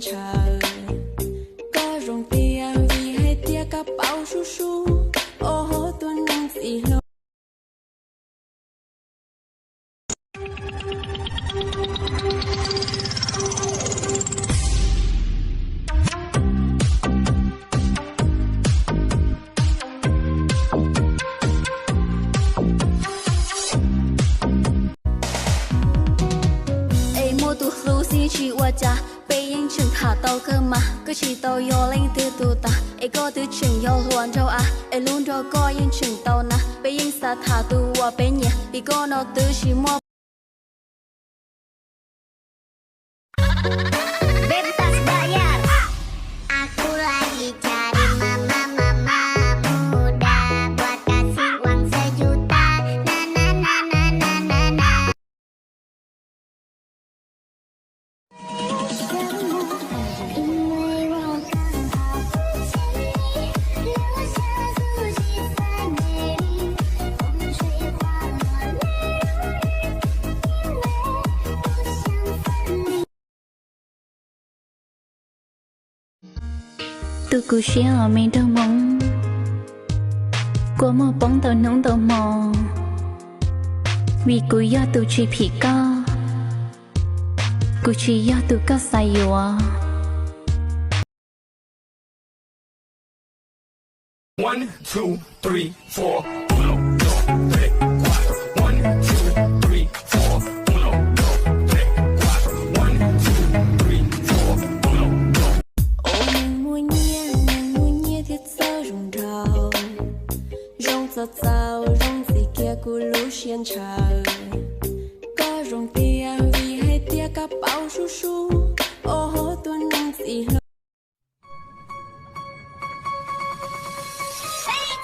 trời. Có rồng tia vì hay tia các bao su su. Ô hô tuần năng gì lâu. chỉ qua cha bây giờ chừng thả tàu cơ mà cứ chỉ tàu yo lên từ tụ ta ai có từ chừng yo luôn đâu à ai luôn đâu có yên chừng tàu na bây giờ sa thả tụ qua bây nhẹ vì có nó từ chỉ mua bebas bayar. Aku lagi cari mama muda buat kasih uang 1 juta. Na na na na na na na. tôi cứ share ở mình đâu mong qua một bóng tàu nóng tàu mò vì cứ do tôi chỉ bị co cứ chỉ do tôi có sai yếu 1, 2, 3, 4. 1, 2, 3, 4. 1, 2, 3, 4. 1, 2, 3, 4. 1, 2, 3, 4. 1, 2. Ô nàng mua nhia thiết sao rồng rào rồng gì kia cu lú xiên trời. Có rồng tia vì hay tia các bao su su. Ô hô tuần năng gì lâu.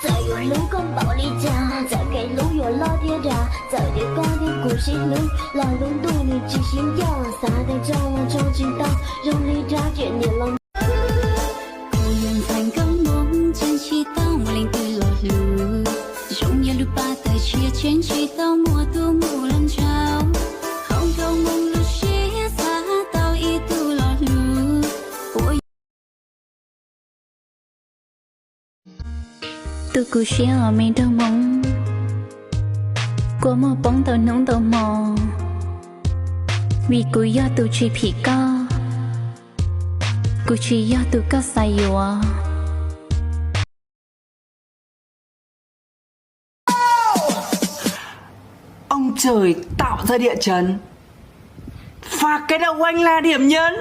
Giờ有路跟保利家，再给路有老爹家，再给高的故事路，老人对你记心跳，撒在张我张金刀，用力扎卷你lòng. Cô luôn thành công muốn chân chi tao mà lên tôi lọt lù giống như lúc ba tay chia trên chi tao mùa tu mùa lần trao không đâu mong lúc chia xa tao ý tu lọt lù. Tôi cứ share ở mình đâu mong qua một bóng tàu nóng tàu mò vì cứ do tôi chỉ bị co cứ chỉ do tôi có sai yếu. Ông trời tạo ra địa chấn và cái đầu anh là điểm nhấn.